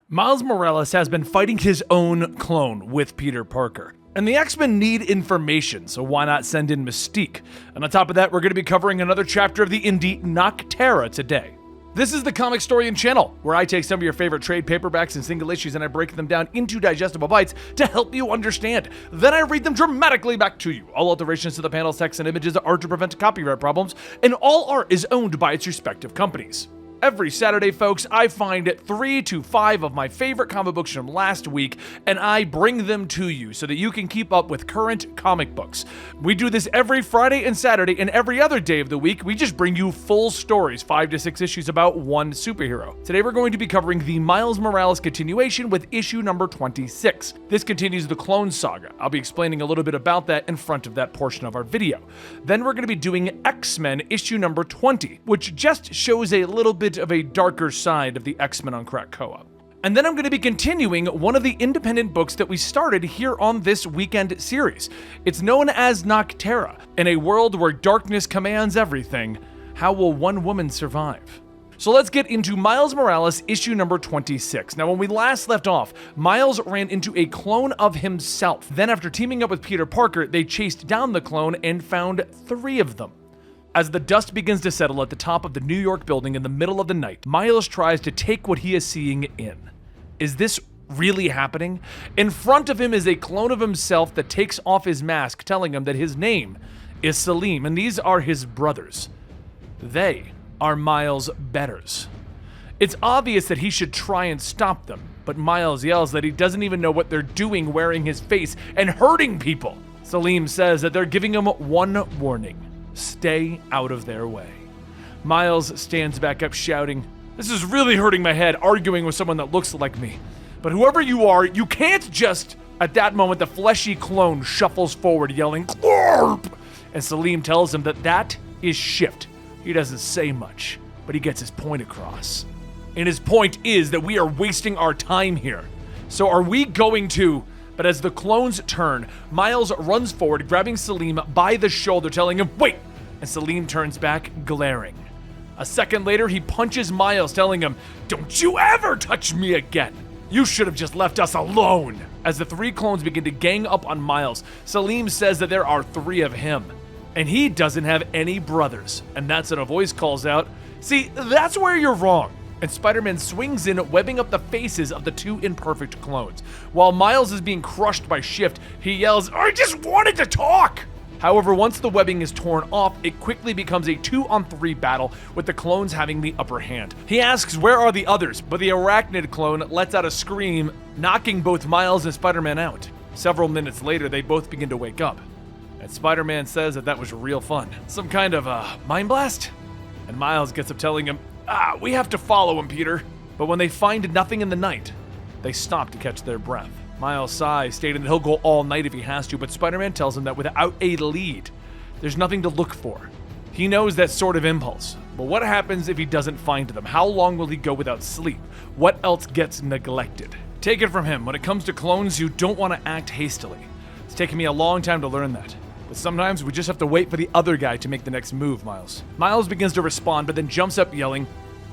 Miles Morales has been fighting his own clone with Peter Parker. And the X-Men need information, so why not send in Mystique? And on top of that, we're going to be covering another chapter of the indie Nocterra today. This is the Comicstorian channel, where I take some of your favorite trade paperbacks and single issues and I break them down into digestible bites to help you understand. Then I read them dramatically back to you. All alterations to the panels, text, and images are to prevent copyright problems, and all art is owned by its respective companies. Every Saturday, folks, I find 3 to 5 of my favorite comic books from last week, and I bring them to you so that you can keep up with current comic books. We do this every Friday and Saturday, and every other day of the week, we just bring you full stories, 5 to 6 issues about one superhero. Today, we're going to be covering the Miles Morales continuation with issue number 26. This continues the Clone Saga. I'll be explaining a little bit about that in front of that portion of our video. Then we're going to be doing X-Men issue number 20, which just shows a little bit of a darker side of the X-Men on Crack Co-op. And then I'm going to be continuing one of the independent books that we started here on this weekend series. It's known as Nocterra. In a world where darkness commands everything, how will one woman survive? So let's get into Miles Morales issue number 26. Now, when we last left off, Miles ran into a clone of himself. Then after teaming up with Peter Parker, they chased down the clone and found 3 of them. As the dust begins to settle at the top of the New York building in the middle of the night, Miles tries to take what he is seeing in. Is this really happening? In front of him is a clone of himself that takes off his mask, telling him that his name is Salim, and these are his brothers. They are Miles' betters. It's obvious that he should try and stop them, but Miles yells that he doesn't even know what they're doing wearing his face and hurting people. Salim says that they're giving him one warning. Stay out of their way. Miles stands back up shouting, "This is really hurting my head, arguing with someone that looks like me. But whoever you are, you can't just..." At that moment, the fleshy clone shuffles forward yelling, "Clarp!" And Salim tells him that that is shift. He doesn't say much, but he gets his point across. And his point is that we are wasting our time here. So are we going to... But as the clones turn, Miles runs forward, grabbing Salim by the shoulder, telling him, "Wait!" And Salim turns back, glaring. A second later, he punches Miles, telling him, "Don't you ever touch me again! You should have just left us alone!" As the 3 clones begin to gang up on Miles, Salim says that there are 3 of him. And he doesn't have any brothers. And that's when a voice calls out, "See, that's where you're wrong." And Spider-Man swings in, webbing up the faces of the 2 imperfect clones. While Miles is being crushed by Shift, he yells, "I just wanted to talk!" However, once the webbing is torn off, it quickly becomes a 2-on-3 battle, with the clones having the upper hand. He asks where are the others, but the arachnid clone lets out a scream, knocking both Miles and Spider-Man out. Several minutes later, they both begin to wake up. And Spider-Man says that was real fun. Some kind of mind blast? And Miles gets up telling him, "We have to follow him, Peter." But when they find nothing in the night, they stop to catch their breath. Miles sighs, stating that he'll go all night if he has to, but Spider-Man tells him that without a lead, there's nothing to look for. He knows that sort of impulse. But what happens if he doesn't find them? How long will he go without sleep? What else gets neglected? Take it from him, when it comes to clones, you don't want to act hastily. It's taken me a long time to learn that. But sometimes we just have to wait for the other guy to make the next move, Miles. Miles begins to respond, but then jumps up yelling,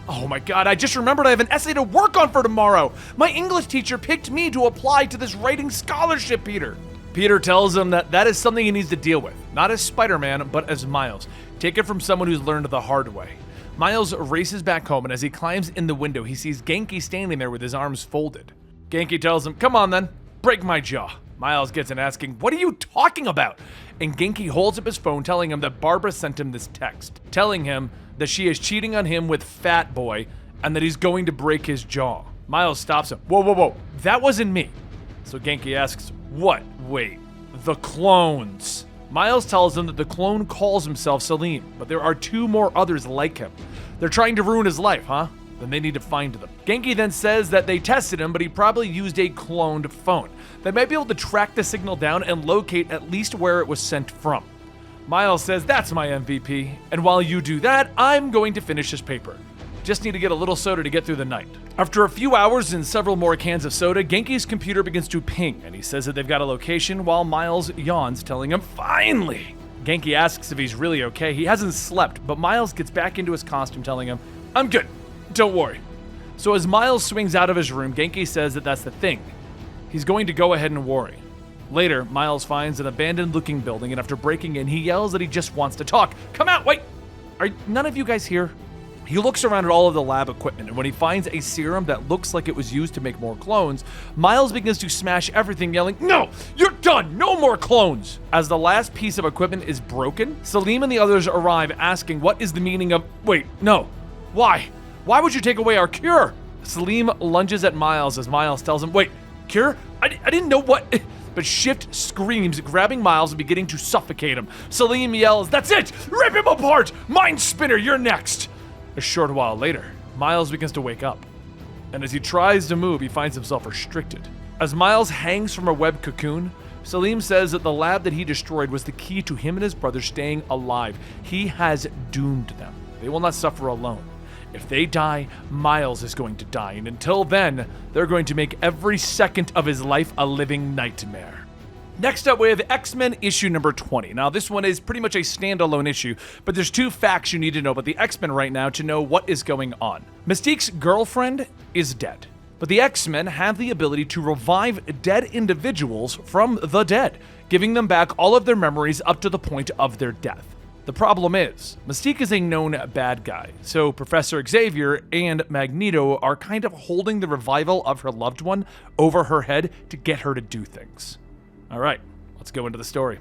"Oh my god, I just remembered I have an essay to work on for tomorrow! My English teacher picked me to apply to this writing scholarship, Peter!" Peter tells him that is something he needs to deal with, not as Spider-Man, but as Miles. Take it from someone who's learned the hard way. Miles races back home, and as he climbs in the window, he sees Genki standing there with his arms folded. Genki tells him, "Come on then, break my jaw." Miles gets in asking, "What are you talking about?" And Genki holds up his phone, telling him that Barbara sent him this text, telling him that she is cheating on him with Fat Boy and that he's going to break his jaw. Miles stops him. Whoa, that wasn't me." So Genki asks, "What? Wait, the clones." Miles tells him that the clone calls himself Salim, but there are 2 more others like him. They're trying to ruin his life, huh? Then they need to find them. Genki then says that they tested him, but he probably used a cloned phone. They might be able to track the signal down and locate at least where it was sent from. Miles says, "That's my MVP, and while you do that, I'm going to finish this paper. Just need to get a little soda to get through the night." After a few hours and several more cans of soda, Genki's computer begins to ping, and he says that they've got a location while Miles yawns, telling him, "Finally!" Genki asks if he's really okay. He hasn't slept, but Miles gets back into his costume, telling him, "I'm good. Don't worry." So as Miles swings out of his room, Genki says that that's the thing. He's going to go ahead and worry. Later, Miles finds an abandoned-looking building, and after breaking in, he yells that he just wants to talk. Come out, wait! Are none of you guys here? He looks around at all of the lab equipment, and when he finds a serum that looks like it was used to make more clones, Miles begins to smash everything, yelling, "No! You're done! No more clones!" As the last piece of equipment is broken, Salim and the others arrive, asking what is the meaning of, wait, no. Why? Why would you take away our cure? Salim lunges at Miles as Miles tells him, wait, cure? I didn't know what... But Shift screams, grabbing Miles and beginning to suffocate him. Salim yells, "That's it! Rip him apart! Mind Spinner, you're next!" A short while later, Miles begins to wake up. And as he tries to move, he finds himself restricted. As Miles hangs from a web cocoon, Salim says that the lab that he destroyed was the key to him and his brother staying alive. He has doomed them. They will not suffer alone. If they die, Miles is going to die, and until then, they're going to make every second of his life a living nightmare. Next up, we have X-Men issue number 20. Now, this one is pretty much a standalone issue, but there's two facts you need to know about the X-Men right now to know what is going on. Mystique's girlfriend is dead, but the X-Men have the ability to revive dead individuals from the dead, giving them back all of their memories up to the point of their death. The problem is, Mystique is a known bad guy, so Professor Xavier and Magneto are kind of holding the revival of her loved one over her head to get her to do things. Alright, let's go into the story.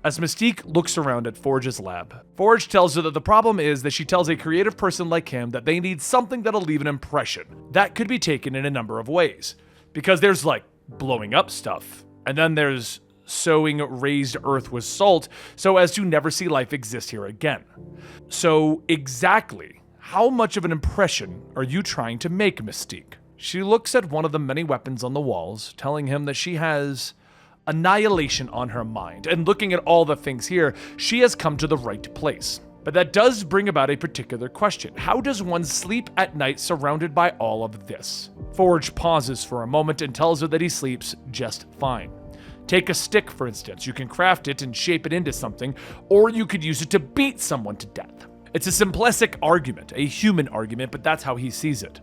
As Mystique looks around at Forge's lab, Forge tells her that the problem is that she tells a creative person like him that they need something that'll leave an impression. That could be taken in a number of ways. Because there's like blowing up stuff, and then there's sowing raised earth with salt so as to never see life exist here again. So exactly how much of an impression are you trying to make, Mystique? She looks at one of the many weapons on the walls, telling him that she has annihilation on her mind, and looking at all the things here, she has come to the right place. But that does bring about a particular question. How does one sleep at night surrounded by all of this? Forge pauses for a moment and tells her that he sleeps just fine. Take a stick, for instance. You can craft it and shape it into something, or you could use it to beat someone to death. It's a simplistic argument, a human argument, but that's how he sees it.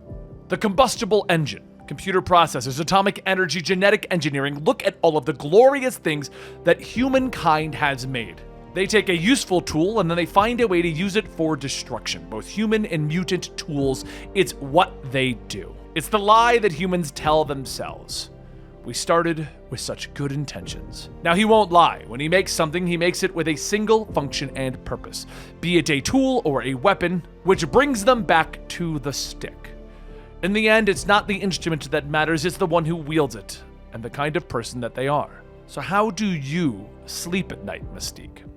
The combustible engine, computer processors, atomic energy, genetic engineering, look at all of the glorious things that humankind has made. They take a useful tool and then they find a way to use it for destruction. Both human and mutant tools, it's what they do. It's the lie that humans tell themselves. We started with such good intentions. Now, he won't lie. When he makes something, he makes it with a single function and purpose, be it a tool or a weapon, which brings them back to the stick. In the end, it's not the instrument that matters, it's the one who wields it, and the kind of person that they are. So how do you sleep at night, Mystique?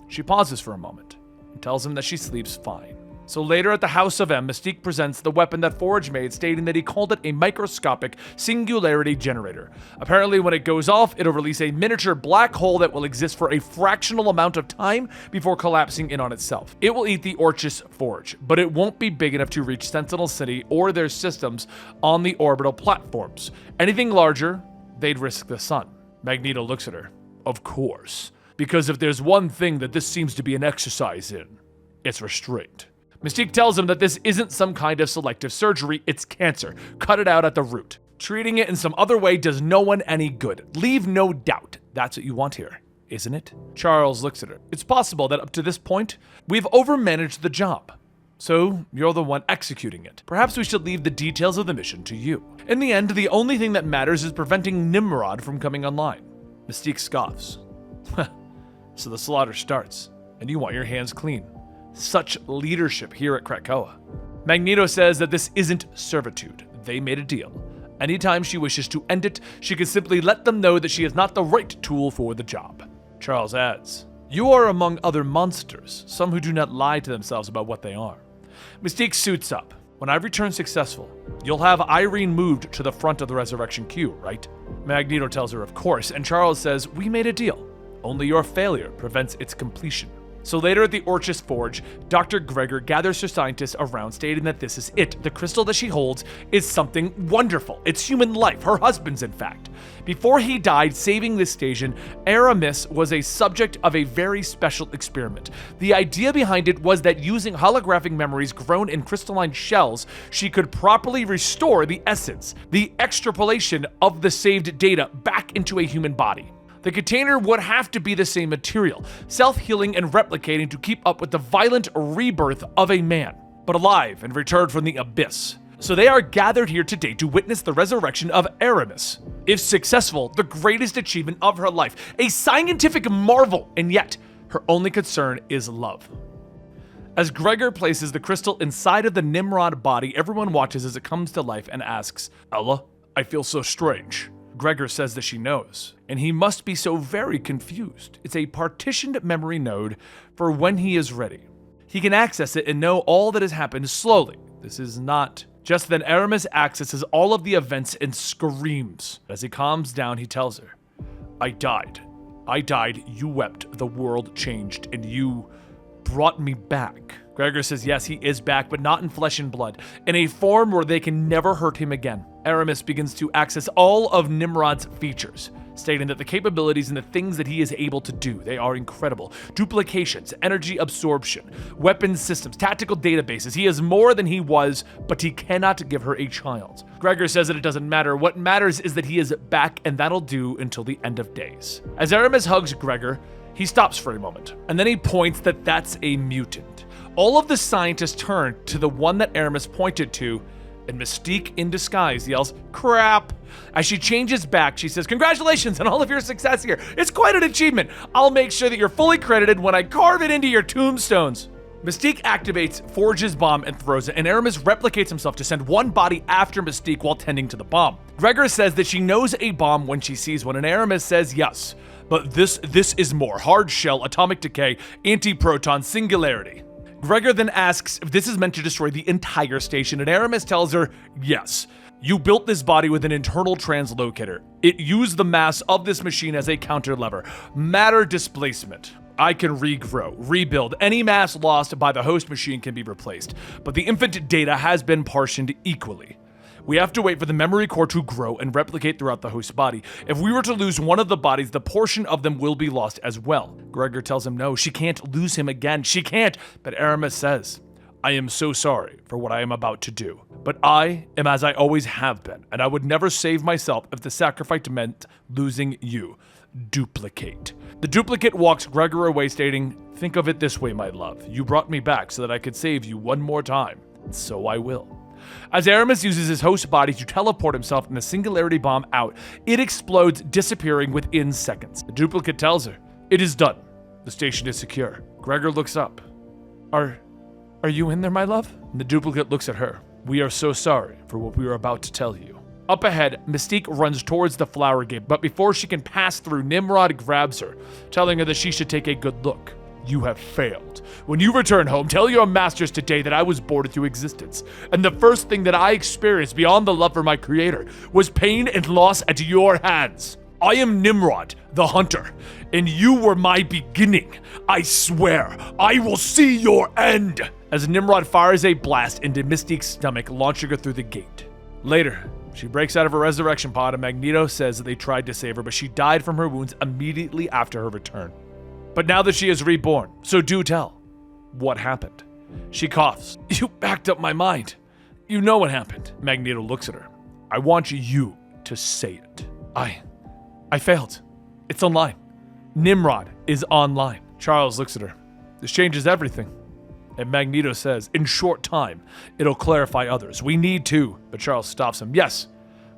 She pauses for a moment and tells him that she sleeps fine. So later at the House of M, Mystique presents the weapon that Forge made, stating that he called it a microscopic singularity generator. Apparently, when it goes off, it'll release a miniature black hole that will exist for a fractional amount of time before collapsing in on itself. It will eat the Orchis Forge, but it won't be big enough to reach Sentinel City or their systems on the orbital platforms. Anything larger, they'd risk the sun. Magneto looks at her. Of course. Because if there's one thing that this seems to be an exercise in, it's restraint. Mystique tells him that this isn't some kind of selective surgery, it's cancer. Cut it out at the root. Treating it in some other way does no one any good. Leave no doubt. That's what you want here, isn't it? Charles looks at her. It's possible that up to this point, we've overmanaged the job. So, you're the one executing it. Perhaps we should leave the details of the mission to you. In the end, the only thing that matters is preventing Nimrod from coming online. Mystique scoffs. So the slaughter starts, and you want your hands clean. Such leadership here at Krakoa. Magneto says that this isn't servitude. They made a deal. Anytime she wishes to end it, she can simply let them know that she is not the right tool for the job. Charles adds, you are among other monsters, some who do not lie to themselves about what they are. Mystique suits up. When I return successful, you'll have Irene moved to the front of the resurrection queue, right? Magneto tells her of course, and Charles says, we made a deal. Only your failure prevents its completion. So later at the Orchis Forge, Dr. Gregor gathers her scientists around, stating that this is it. The crystal that she holds is something wonderful. It's human life, her husband's in fact. Before he died saving this station, Aramis was a subject of a very special experiment. The idea behind it was that using holographic memories grown in crystalline shells, she could properly restore the essence, the extrapolation of the saved data back into a human body. The container would have to be the same material, self-healing and replicating to keep up with the violent rebirth of a man, but alive and returned from the abyss. So they are gathered here today to witness the resurrection of Aramis. If successful, the greatest achievement of her life, a scientific marvel, and yet her only concern is love. As Gregor places the crystal inside of the Nimrod body, everyone watches as it comes to life and asks, "Ella, I feel so strange." Gregor says that she knows, and he must be so very confused. It's a partitioned memory node for when he is ready. He can access it and know all that has happened slowly. This is not. Just then Aramis accesses all of the events and screams. As he calms down, he tells her, I died, you wept, the world changed, and you brought me back." Gregor says yes, he is back, but not in flesh and blood, in a form where they can never hurt him again. Aramis begins to access all of Nimrod's features, stating that the capabilities and the things that he is able to do, they are incredible. Duplications, energy absorption, weapons systems, tactical databases. He is more than he was, but he cannot give her a child. Gregor says that it doesn't matter. What matters is that he is back, and that'll do until the end of days. As Aramis hugs Gregor, he stops for a moment, and then he points that that's a mutant. All of the scientists turn to the one that Aramis pointed to, and Mystique in disguise yells, "Crap!" As she changes back, she says, "Congratulations on all of your success here. It's quite an achievement. I'll make sure that you're fully credited when I carve it into your tombstones." Mystique activates Forge's bomb and throws it, and Aramis replicates himself to send one body after Mystique while tending to the bomb. Gregor says that she knows a bomb when she sees one, and Aramis says yes. But this is more. Hard shell, atomic decay, anti-proton, singularity. Gregor then asks if this is meant to destroy the entire station, and Aramis tells her, yes. You built this body with an internal translocator. It used the mass of this machine as a counter lever. Matter displacement. I can regrow, rebuild. Any mass lost by the host machine can be replaced, but the infant data has been partitioned equally. We have to wait for the memory core to grow and replicate throughout the host body. If we were to lose one of the bodies, the portion of them will be lost as well. Gregor tells him no, she can't lose him again. She can't. But Aramis says, I am so sorry for what I am about to do. But I am as I always have been, and I would never save myself if the sacrifice meant losing you. Duplicate. The duplicate walks Gregor away, stating, think of it this way, my love. You brought me back so that I could save you one more time. And so I will. As Aramis uses his host body to teleport himself and the singularity bomb out, it explodes, disappearing within seconds. The duplicate tells her, it is done. The station is secure. Gregor looks up. Are you in there, my love? And the duplicate looks at her. We are so sorry for what we are about to tell you. Up ahead, Mystique runs towards the flower gate, but before she can pass through, Nimrod grabs her, telling her that she should take a good look. You have failed. When you return home, tell your masters today that I was born into existence, and the first thing that I experienced beyond the love for my creator was pain and loss at your hands. I am Nimrod, the hunter, and you were my beginning. I swear, I will see your end. As Nimrod fires a blast into Mystique's stomach, launching her through the gate. Later, she breaks out of her resurrection pod, and Magneto says that they tried to save her, but she died from her wounds immediately after her return. But now that she is reborn, so do tell, what happened? She coughs. You backed up my mind. You know what happened. Magneto looks at her. I want you to say it. I failed. It's online. Nimrod is online. Charles looks at her. This changes everything. And Magneto says, in short time, it'll clarify others. We need to. But Charles stops him. Yes,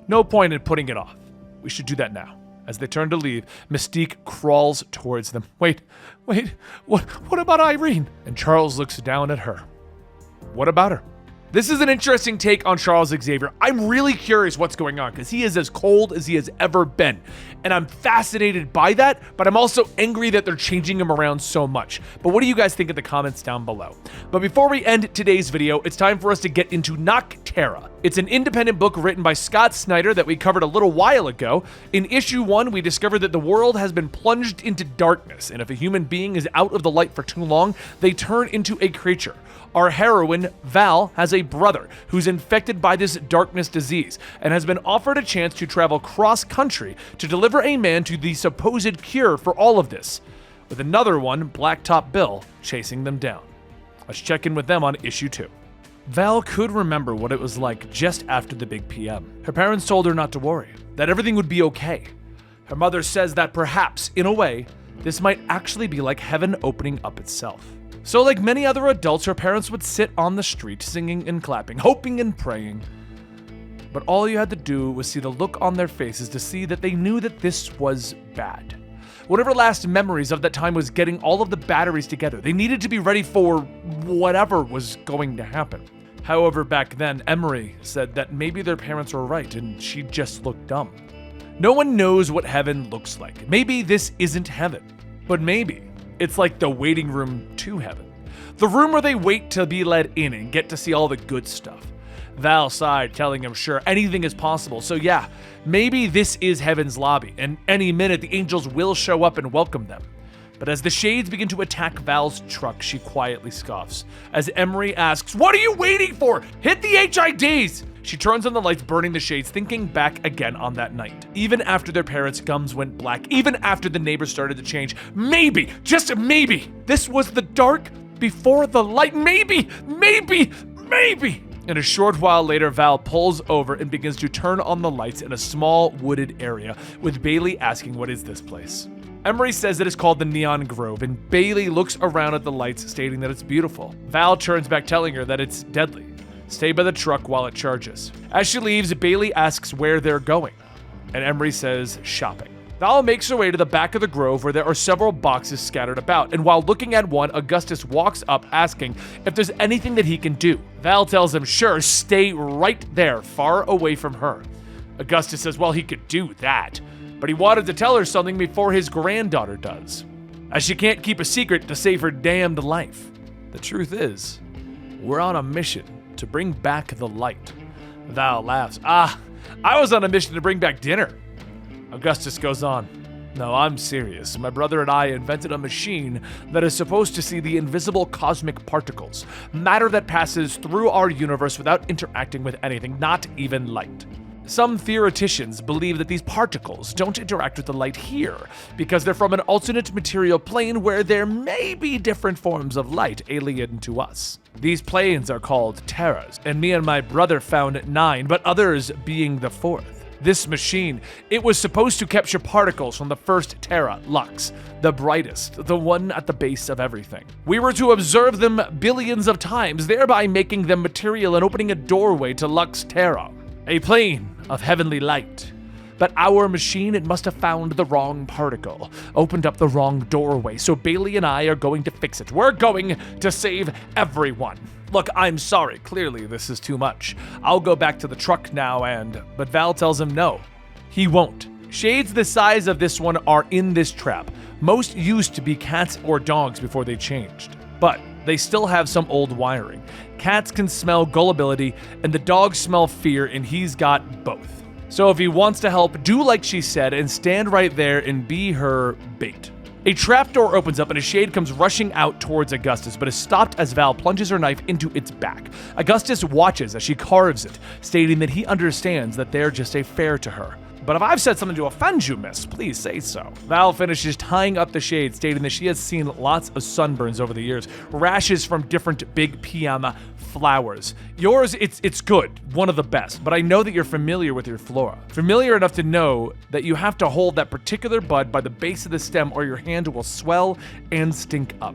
no point in putting it off. We should do that now. As they turn to leave, Mystique crawls towards them. Wait, what about Irene? And Charles looks down at her. What about her? This is an interesting take on Charles Xavier. I'm really curious what's going on because he is as cold as he has ever been. And I'm fascinated by that, but I'm also angry that they're changing him around so much. But what do you guys think in the comments down below? But before we end today's video, it's time for us to get into Nocterra. It's an independent book written by Scott Snyder that we covered a little while ago. In issue 1, we discovered that the world has been plunged into darkness, and if a human being is out of the light for too long, they turn into a creature. Our heroine, Val, has a brother who's infected by this darkness disease and has been offered a chance to travel cross-country to deliver a man to the supposed cure for all of this, with another one, Blacktop Bill, chasing them down. Let's check in with them on issue 2. Val could remember what it was like just after the big PM. Her parents told her not to worry, that everything would be okay. Her mother says that perhaps, in a way, this might actually be like heaven opening up itself. So like many other adults, her parents would sit on the street singing and clapping, hoping and praying. But all you had to do was see the look on their faces to see that they knew that this was bad. Whatever last memories of that time was getting all of the batteries together. They needed to be ready for whatever was going to happen. However, back then, Emery said that maybe their parents were right and she just looked dumb. No one knows what heaven looks like. Maybe this isn't heaven, but maybe it's like the waiting room to heaven. The room where they wait to be let in and get to see all the good stuff. Val sighed, telling him sure, anything is possible. So yeah, maybe this is heaven's lobby, and any minute the angels will show up and welcome them. But as the shades begin to attack Val's truck, she quietly scoffs. As Emery asks, "What are you waiting for? Hit the HIDs!" She turns on the lights, burning the shades, thinking back again on that night. Even after their parents' gums went black, even after the neighbors started to change, maybe, just maybe, this was the dark before the light. Maybe. And a short while later, Val pulls over and begins to turn on the lights in a small wooded area, with Bailey asking, "What is this place?" Emery says that it's called the Neon Grove, and Bailey looks around at the lights, stating that it's beautiful. Val turns back, telling her that it's deadly. Stay by the truck while it charges. As she leaves, Bailey asks where they're going, and Emery says shopping. Val makes her way to the back of the grove where there are several boxes scattered about, and while looking at one, Augustus walks up asking if there's anything that he can do. Val tells him, sure, stay right there, far away from her. Augustus says, well, he could do that, but he wanted to tell her something before his granddaughter does, as she can't keep a secret to save her damned life. The truth is, we're on a mission to bring back the light. Val laughs. I was on a mission to bring back dinner. Augustus goes on. No, I'm serious. My brother and I invented a machine that is supposed to see the invisible cosmic particles, matter that passes through our universe without interacting with anything, not even light. Some theoreticians believe that these particles don't interact with the light here because they're from an alternate material plane where there may be different forms of light alien to us. These planes are called Terras, and me and my brother found 9, but others being the 4th. This machine, it was supposed to capture particles from the first Terra, Lux, the brightest, the one at the base of everything. We were to observe them billions of times, thereby making them material and opening a doorway to Lux Terra, a plane of heavenly light. But our machine, it must have found the wrong particle, opened up the wrong doorway, so Bailey and I are going to fix it. We're going to save everyone. Look, I'm sorry, clearly this is too much. I'll go back to the truck now but Val tells him no, he won't. Shades the size of this one are in this trap. Most used to be cats or dogs before they changed, but they still have some old wiring. Cats can smell gullibility, and the dogs smell fear, and he's got both. So if he wants to help, do like she said and stand right there and be her bait. A trapdoor opens up and a shade comes rushing out towards Augustus, but is stopped as Val plunges her knife into its back. Augustus watches as she carves it, stating that he understands that they're just a fare to her. But if I've said something to offend you, miss, please say so. Val finishes tying up the shade, stating that she has seen lots of sunburns over the years, rashes from different big PM flowers. Yours, it's good, one of the best, but I know that you're familiar with your flora. Familiar enough to know that you have to hold that particular bud by the base of the stem or your hand will swell and stink up.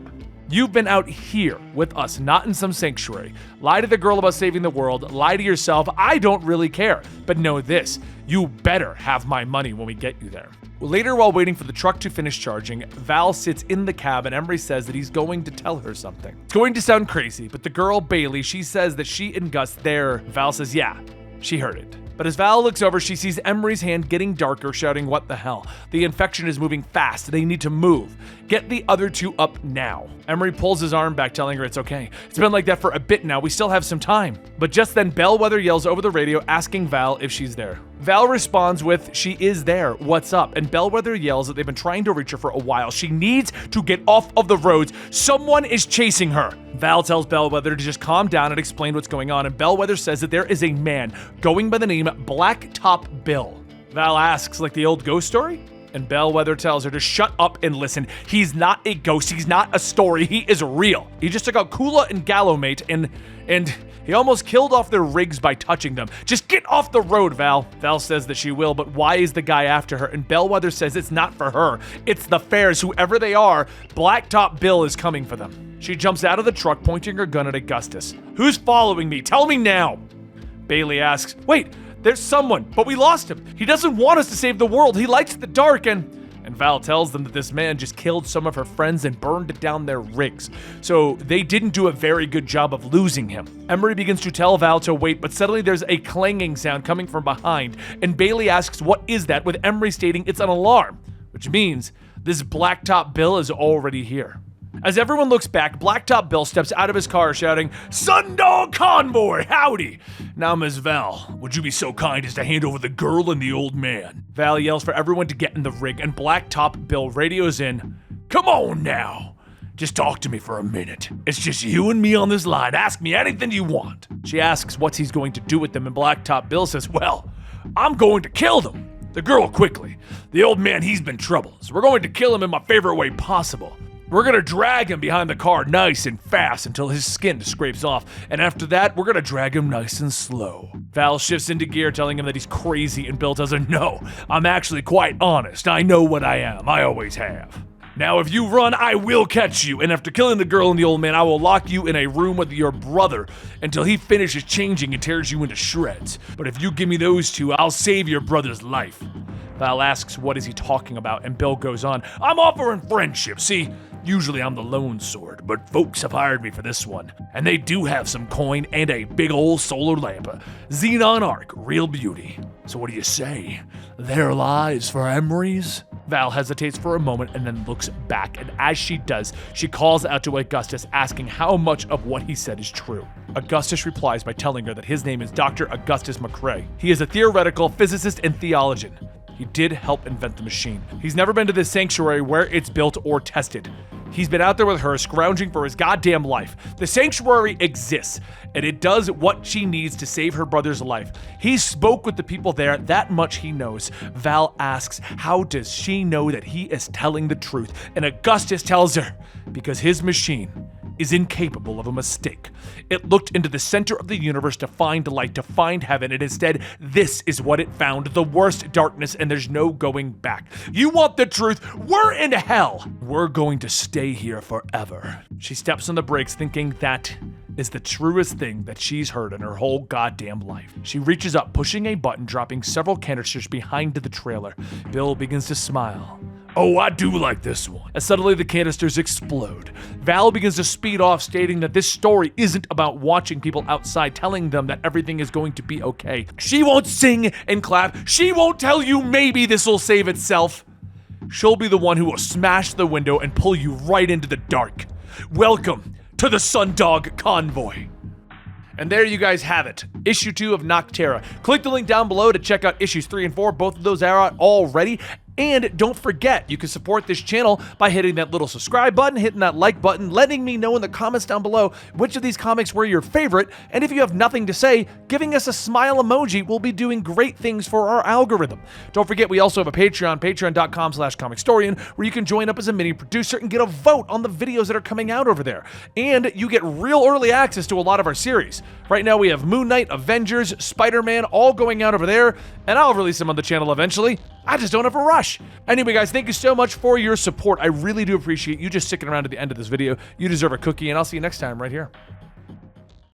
You've been out here with us, not in some sanctuary. Lie to the girl about saving the world, lie to yourself. I don't really care. But know this, you better have my money when we get you there. Later, while waiting for the truck to finish charging, Val sits in the cab and Emery says that he's going to tell her something. It's going to sound crazy, but the girl, Bailey, she says that she and Gus there. Val says, yeah, she heard it. But as Val looks over, she sees Emery's hand getting darker, shouting, what the hell? The infection is moving fast. They need to move. Get the other two up now. Emery pulls his arm back, telling her it's okay. It's been like that for a bit now. We still have some time. But just then, Bellwether yells over the radio, asking Val if she's there. Val responds with, she is there. What's up? And Bellwether yells that they've been trying to reach her for a while. She needs to get off of the roads. Someone is chasing her. Val tells Bellwether to just calm down and explain what's going on. And Bellwether says that there is a man going by the name Blacktop Bill. Val asks, like the old ghost story? And Bellwether tells her to shut up and listen. He's not a ghost. He's not a story. He is real. He just took out Kula and Gallowmate and he almost killed off their rigs by touching them. Just get off the road, Val. Val says that she will, but why is the guy after her? And Bellwether says it's not for her. It's the Fares, whoever they are. Blacktop Bill is coming for them. She jumps out of the truck, pointing her gun at Augustus. Who's following me? Tell me now. Bailey asks, wait, there's someone, but we lost him. He doesn't want us to save the world. He likes the dark, and Val tells them that this man just killed some of her friends and burned down their rigs. So they didn't do a very good job of losing him. Emery begins to tell Val to wait, but suddenly there's a clanging sound coming from behind, and Bailey asks what is that, with Emery stating it's an alarm, which means this Blacktop Bill is already here. As everyone looks back, Blacktop Bill steps out of his car shouting, Sundog Convoy, howdy! Now, Miss Val, would you be so kind as to hand over the girl and the old man? Val yells for everyone to get in the rig, and Blacktop Bill radios in, come on now! Just talk to me for a minute. It's just you and me on this line. Ask me anything you want. She asks what he's going to do with them, and Blacktop Bill says, well, I'm going to kill them. The girl quickly. The old man, he's been trouble, so we're going to kill him in my favorite way possible. We're gonna drag him behind the car nice and fast until his skin scrapes off, and after that, we're gonna drag him nice and slow. Val shifts into gear, telling him that he's crazy, and Bill tells her, no, I'm actually quite honest. I know what I am. I always have. Now, if you run, I will catch you, and after killing the girl and the old man, I will lock you in a room with your brother until he finishes changing and tears you into shreds. But if you give me those two, I'll save your brother's life. Val asks what is he talking about, and Bill goes on, I'm offering friendship. See, usually I'm the lone sword, but folks have hired me for this one. And they do have some coin and a big old solar lamp. Xenon arc, real beauty. So what do you say? Their lives for Emery's? Val hesitates for a moment and then looks back, and as she does, she calls out to Augustus, asking how much of what he said is true. Augustus replies by telling her that his name is Dr. Augustus McCrae. He is a theoretical physicist and theologian. He did help invent the machine. He's never been to this sanctuary where it's built or tested. He's been out there with her, scrounging for his goddamn life. The sanctuary exists, and it does what she needs to save her brother's life. He spoke with the people there, that much he knows. Val asks, how does she know that he is telling the truth? And Augustus tells her, because his machine is incapable of a mistake. It looked into the center of the universe to find light, to find heaven, and instead, this is what it found, the worst darkness, and there's no going back. You want the truth? We're in hell! We're going to stay here forever. She steps on the brakes, thinking that is the truest thing that she's heard in her whole goddamn life. She reaches up, pushing a button, dropping several canisters behind the trailer. Bill begins to smile. Oh, I do like this one. As suddenly the canisters explode. Val begins to speed off, stating that this story isn't about watching people outside, telling them that everything is going to be okay. She won't sing and clap. She won't tell you maybe this will save itself. She'll be the one who will smash the window and pull you right into the dark. Welcome to the Sundog Convoy. And there you guys have it, issue 2 of Nocterra. Click the link down below to check out issues 3 and 4. Both of those are out already. And don't forget, you can support this channel by hitting that little subscribe button, hitting that like button, letting me know in the comments down below which of these comics were your favorite, and if you have nothing to say, giving us a smile emoji will be doing great things for our algorithm. Don't forget, we also have a Patreon, patreon.com/Comicstorian, where you can join up as a mini producer and get a vote on the videos that are coming out over there. And you get real early access to a lot of our series. Right now we have Moon Knight, Avengers, Spider-Man, all going out over there, and I'll release them on the channel eventually. I just don't have a rush. gosh. Anyway, guys, thank you so much for your support. I really do appreciate you just sticking around to the end of this video. You deserve a cookie, and I'll see you next time right here.